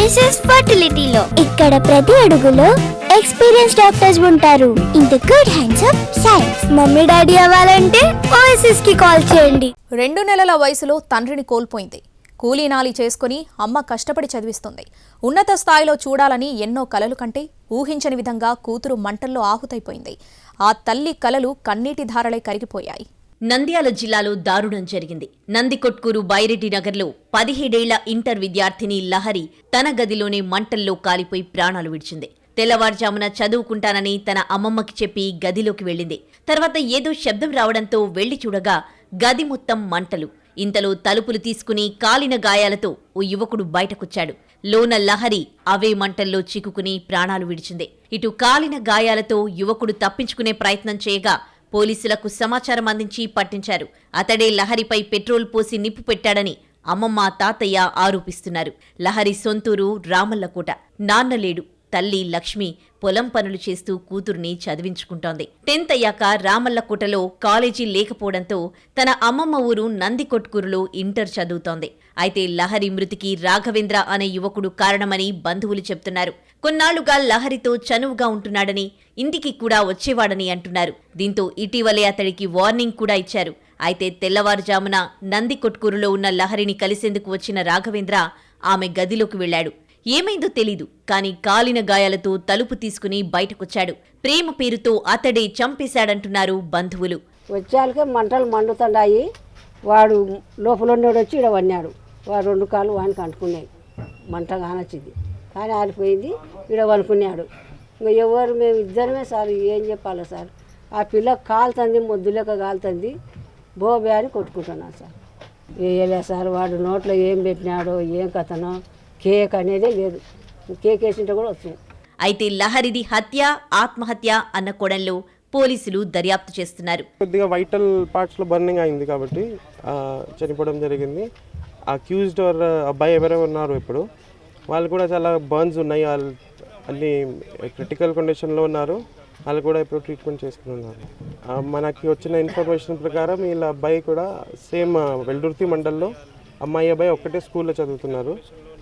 OSS ఫర్టిలిటీలో ఇక్కడ ప్రతి అడుగులో ఎక్స్పీరియన్స్ డాక్టర్స్ ఉంటారు. In the good hands of science. Mummy daddy అవ్వాలంటే ఓఎస్ఎస్ కి కాల్ చేయండి. 2 నెలల వయసులో తండ్రిని కోల్పోయింది. కూలీనాలి చేసుకుని అమ్మ కష్టపడి చదివిస్తుంది. ఉన్నత స్థాయిలో చూడాలని ఎన్నో కలలు కంటే ఊహించని విధంగా కూతురు మంటల్లో ఆహుతైపోయింది. ఆ తల్లి కలలు కన్నీటి ధారలై కరిగిపోయాయి. నంద్యాల జిల్లాలో దారుణం జరిగింది. నందికొట్కూరు బైరెడ్డి నగర్లో 17 ఏళ్ల ఇంటర్ విద్యార్థిని లహరి తన గదిలోనే మంటల్లో కాలిపోయి ప్రాణాలు విడిచింది. తెల్లవారుజామున చదువుకుంటానని తన అమ్మమ్మకి చెప్పి గదిలోకి వెళ్ళింది. తర్వాత ఏదో శబ్దం రావడంతో వెళ్లి చూడగా గది మొత్తం మంటలు. ఇంతలో తలుపులు తీసుకుని కాలిన గాయాలతో ఓ యువకుడు బయటకొచ్చాడు. లోన లహరి అవే మంటల్లో చిక్కుకుని ప్రాణాలు విడిచింది. ఇటు కాలిన గాయాలతో యువకుడు తప్పించుకునే ప్రయత్నం చేయగా పోలీసులకు సమాచారం అందించి పట్టించారు. అతడే లహరిపై పెట్రోల్ పోసి నిప్పు పెట్టాడని అమ్మమ్మ తాతయ్య ఆరోపిస్తున్నారు. లహరి సొంతూరు రామల్లకోట. నాన్న లేడు. తల్లి లక్ష్మి పొలం పనులు చేస్తూ కూతుర్ని చదివించుకుంటోంది. 10th అయ్యాక రామల్లకోటలో కాలేజీ లేకపోవడంతో తన అమ్మమ్మ ఊరు నందికొట్కూరులో ఇంటర్ చదువుతోంది. అయితే లహరి మృతికి రాఘవేంద్ర అనే యువకుడు కారణమని బంధువులు చెప్తున్నారు. కొన్నాళ్లుగా లహరితో చనువుగా ఉంటున్నాడని, ఇంటికి కూడా వచ్చేవాడని అంటున్నారు. దీంతో ఇటీవలే అతడికి వార్నింగ్ కూడా ఇచ్చారు. అయితే తెల్లవారుజామున నందికొట్కూరులో ఉన్న లహరిని కలిసేందుకు వచ్చిన రాఘవేంద్ర ఆమె గదిలోకి వెళ్లాడు. ఏమైందో తెలీదు, కానీ కాలిన గాయాలతో తలుపు తీసుకుని బయటకొచ్చాడు. ప్రేమ పేరుతో అతడే చంపేశాడంటున్నారు బంధువులు. వచ్చాకే మంటలు మండుతున్నాయి. వాడు లోపల ఉన్నోడు వచ్చి ఇక్కడ వన్నాడు. వాడు 2 కాళ్ళు వానికి అంటుకున్నాయి. మంట కానొచ్చింది, కానీ ఆరిపోయింది. ఇక్కడ వనుకున్నాడు. ఇంకా ఎవరు మేము ఇద్దరమే సార్. ఏం చెప్పాలి సార్? ఆ పిల్ల కాలుతుంది, మొద్దులేక కాలుతుంది. బోబే అని కొట్టుకుంటున్నాను సార్. వేయలే సార్. వాడు నోట్లో ఏం పెట్టినాడో ఏం కథనో కేక్ అనేదే లేదు. కేక్ వేసింటే కూడా వస్తుంది. అయితే లహరిది హత్య ఆత్మహత్య అన్న కోణంలో పోలీసులు దర్యాప్తు చేస్తున్నారు. కొద్దిగా వైటల్ పార్ట్స్లో బర్నింగ్ అయింది కాబట్టి చనిపోవడం జరిగింది. అక్యూజ్డ్ అబ్బాయి ఎవరైనా ఉన్నారు ఇప్పుడు, వాళ్ళు కూడా చాలా బర్న్స్ ఉన్నాయి. వాళ్ళు అన్ని క్రిటికల్ కండిషన్లో ఉన్నారు. వాళ్ళు కూడా ఇప్పుడు ట్రీట్మెంట్ చేసుకుని ఉన్నారు. మనకి వచ్చిన ఇన్ఫర్మేషన్ ప్రకారం వీళ్ళ అబ్బాయి కూడా సేమ్ వెల్దుర్తి మండల్లో అమ్మాయి అబ్బాయి ఒక్కటే స్కూల్లో చదువుతున్నారు.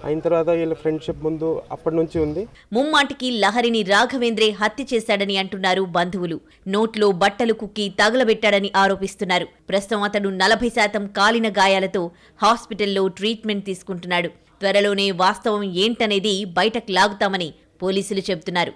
అయిన తర్వాత వీళ్ళ ఫ్రెండ్షిప్ ముందు అప్పటి నుంచి ఉంది. ముమ్మాటికి లహరిని రాఘవేంద్రే హత్య చేశాడని అంటున్నారు బంధువులు. నోట్లో బట్టలు కుక్కి తగలబెట్టాడని ఆరోపిస్తున్నారు. ప్రస్తుతం అతడు 40% కాలిన గాయాలతో హాస్పిటల్లో ట్రీట్మెంట్ తీసుకుంటున్నాడు. త్వరలోనే వాస్తవం ఏంటనేది బయటకు లాగుతామని పోలీసులు చెబుతున్నారు.